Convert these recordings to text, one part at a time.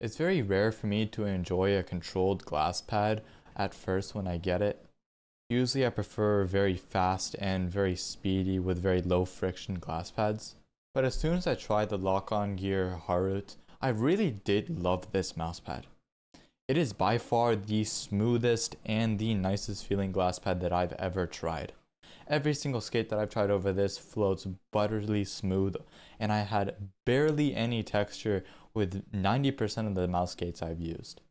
It's very rare for me to enjoy a controlled glass pad at first when I get it. Usually I prefer very fast and very speedy with very low friction glass pads. But as soon as I tried the lock-on gear Harut, I really did love this mousepad. It is by far the smoothest and the nicest feeling glass pad that I've ever tried. Every single skate that I've tried over this floats butterly smooth, and I had barely any texture with 90% of the mouse skates I've used.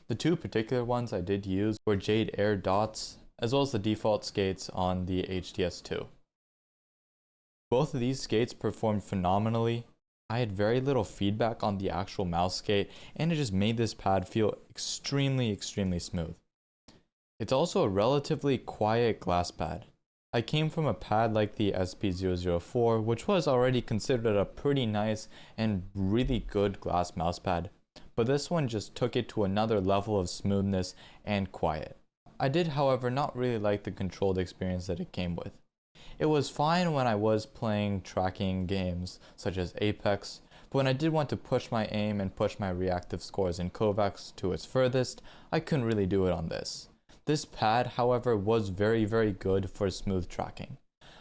The two particular ones I did use were Jade Air Dots, as well as the default skates on the HDS2. Both of these skates performed phenomenally. I had very little feedback on the actual mouse skate, and it just made this pad feel extremely smooth. It's also a relatively quiet glass pad. I came from a pad like the SP004, which was already considered a pretty nice and really good glass mouse pad, but this one just took it to another level of smoothness and quiet. I did, however, not really like the controlled experience that it came with. It was fine when I was playing tracking games such as Apex, but when I did want to push my aim and push my reactive scores in Kovacs to its furthest, I couldn't really do it on this. This pad, however, was very good for smooth tracking.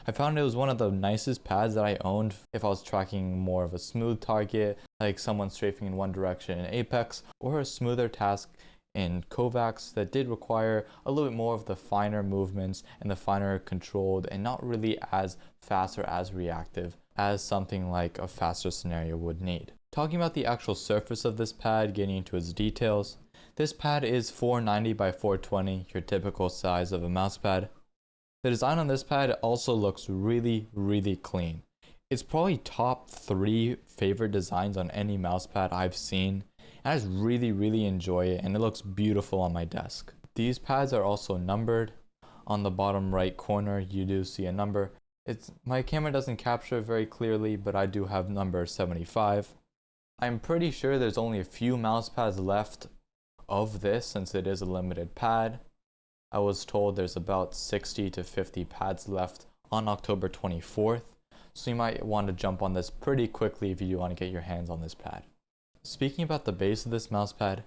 I found it was one of the nicest pads that I owned if I was tracking more of a smooth target, like someone strafing in one direction in Apex, or a smoother task in Kovacs that did require a little bit more of the finer movements and the finer controlled and not really as fast or as reactive as something like a faster scenario would need. Talking about the actual surface of this pad, getting into its details, this pad is 490 by 420, your typical size of a mouse pad. The design on this pad also looks really clean. It's probably top 3 favorite designs on any mouse pad I've seen, and I just really enjoy it, and it looks beautiful on my desk. These pads are also numbered. On the bottom right corner you do see a number. My camera doesn't capture it very clearly, but I do have number 75. I'm pretty sure there's only a few mouse pads left of this since it is a limited pad. I was told there's about 60 to 50 pads left on October 24th, so you might want to jump on this pretty quickly if you do want to get your hands on this pad. Speaking about the base of this mouse pad,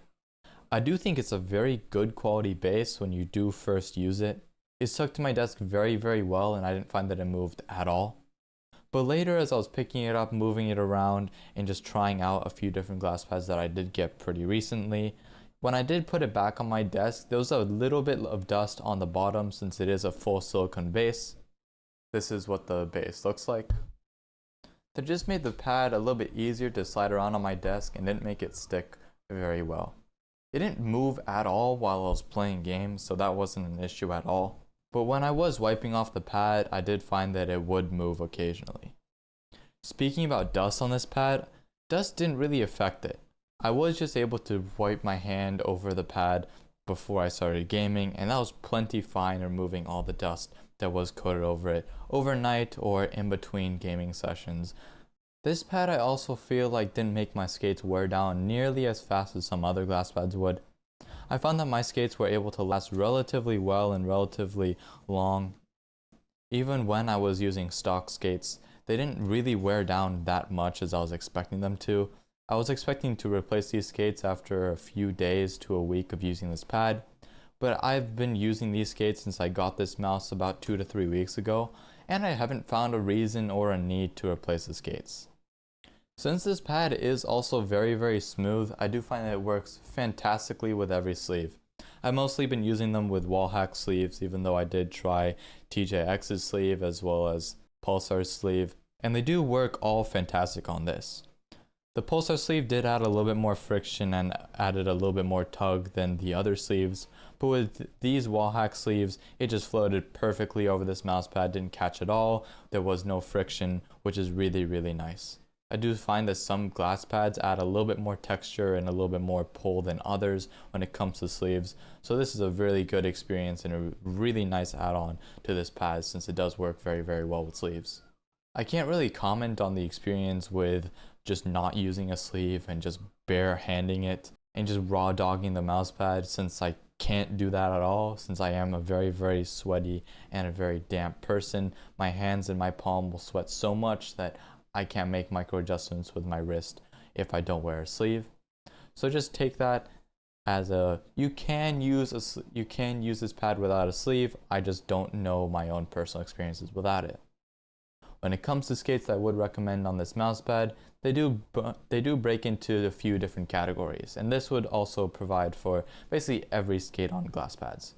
I do think it's a very good quality base when you do first use it. It stuck to my desk very well, and I didn't find that it moved at all. But later, as I was picking it up, moving it around, and just trying out a few different glass pads that I did get pretty recently, when I did put it back on my desk, there was a little bit of dust on the bottom since it is a full silicone base. This is what the base looks like. That just made the pad a little bit easier to slide around on my desk and didn't make it stick very well. It didn't move at all while I was playing games, so that wasn't an issue at all. But when I was wiping off the pad, I did find that it would move occasionally. Speaking about dust on this pad, dust didn't really affect it. I was just able to wipe my hand over the pad before I started gaming, and that was plenty fine removing all the dust that was coated over it overnight or in between gaming sessions. This pad I also feel like didn't make my skates wear down nearly as fast as some other glass pads would. I found that my skates were able to last relatively well and relatively long. Even when I was using stock skates, they didn't really wear down that much as I was expecting them to. I was expecting to replace these skates after a few days to a week of using this pad, but I've been using these skates since I got this mouse about 2 to 3 weeks ago, and I haven't found a reason or a need to replace the skates. Since this pad is also very smooth, I do find that it works fantastically with every sleeve. I've mostly been using them with wall hack sleeves, even though I did try TJX's sleeve as well as Pulsar's sleeve, and they do work all fantastic on this. The Pulsar sleeve did add a little bit more friction and added a little bit more tug than the other sleeves, but with these wall hack sleeves, it just floated perfectly over this mouse pad, didn't catch at all, there was no friction, which is really nice. I do find that some glass pads add a little bit more texture and a little bit more pull than others when it comes to sleeves, so this is a really good experience and a really nice add-on to this pad since it does work very well with sleeves. I can't really comment on the experience with just not using a sleeve and just bare handing it and just raw dogging the mouse pad, since I can't do that at all, since I am a very sweaty and a very damp person. My hands and my palm will sweat so much that I can't make micro adjustments with my wrist if I don't wear a sleeve. So just take that as a, you can use this pad without a sleeve. I just don't know my own personal experiences without it. When it comes to skates that I would recommend on this mouse pad, they do break into a few different categories, and this would also provide for basically every skate on glass pads.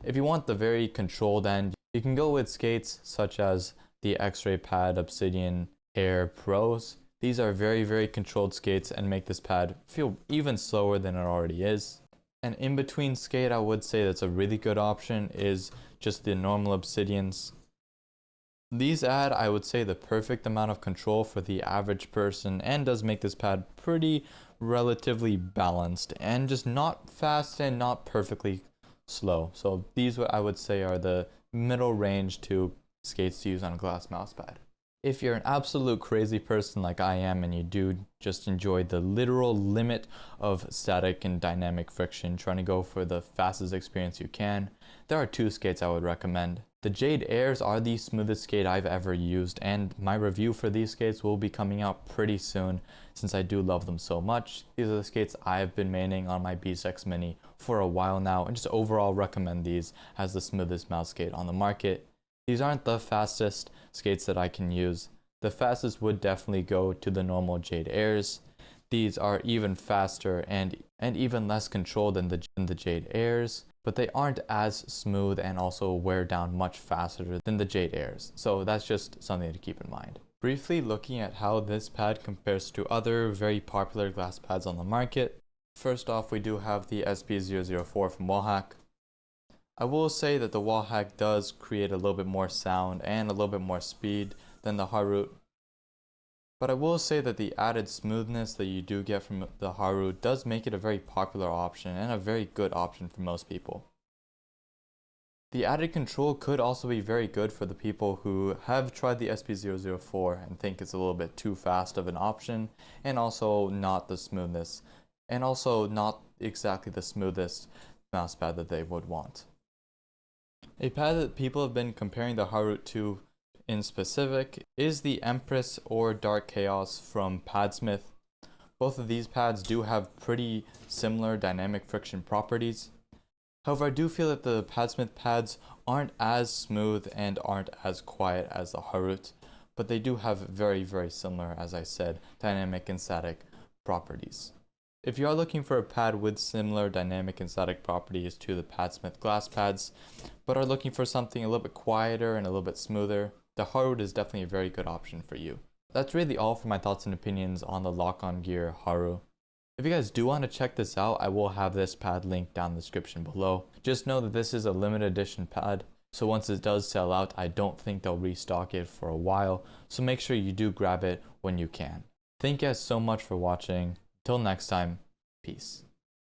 If you want the very controlled end, you can go with skates such as the X-Ray Pad Obsidian Air Pros. These are very, very controlled skates and make this pad feel even slower than it already is. An in-between skate I would say that's a really good option is just the normal Obsidians. These add, I would say, the perfect amount of control for the average person and does make this pad pretty relatively balanced and just not fast and not perfectly slow. So these I would say are the middle range to skates to use on a glass mouse pad. If you're an absolute crazy person like I am and you do just enjoy the literal limit of static and dynamic friction, trying to go for the fastest experience you can, there are two skates I would recommend. The Jade Airs are the smoothest skate I've ever used, and my review for these skates will be coming out pretty soon since I do love them so much. These are the skates I've been maining on my Beast X Mini for a while now, and just overall recommend these as the smoothest mouse skate on the market. These aren't the fastest skates that I can use. The fastest would definitely go to the normal Jade Airs. These are even faster and even less controlled than the Jade Airs, but they aren't as smooth and also wear down much faster than the Jade Airs. So that's just something to keep in mind. Briefly looking at how this pad compares to other very popular glass pads on the market. First off, we do have the SP004 from Wallhack. I will say that the Wallhack does create a little bit more sound and a little bit more speed than the Harut. But I will say that the added smoothness that you do get from the Harut does make it a very popular option and a very good option for most people. The added control could also be very good for the people who have tried the SP004 and think it's a little bit too fast of an option, and also not the smoothness, and also not exactly the smoothest mouse pad that they would want. A pad that people have been comparing the Harut to in specific is the Empress or Dark Chaos from Padsmith. Both of these pads do have pretty similar dynamic friction properties. However, I do feel that the Padsmith pads aren't as smooth and aren't as quiet as the Harut, but they do have very, very similar, as I said, dynamic and static properties. If you are looking for a pad with similar dynamic and static properties to the Padsmith glass pads, but are looking for something a little bit quieter and a little bit smoother, the Harut is definitely a very good option for you. That's really all for my thoughts and opinions on the lock-on gear Harut. If you guys do want to check this out, I will have this pad linked down in the description below. Just know that this is a limited edition pad, so once it does sell out, I don't think they'll restock it for a while, so make sure you do grab it when you can. Thank you guys so much for watching. Until next time, peace.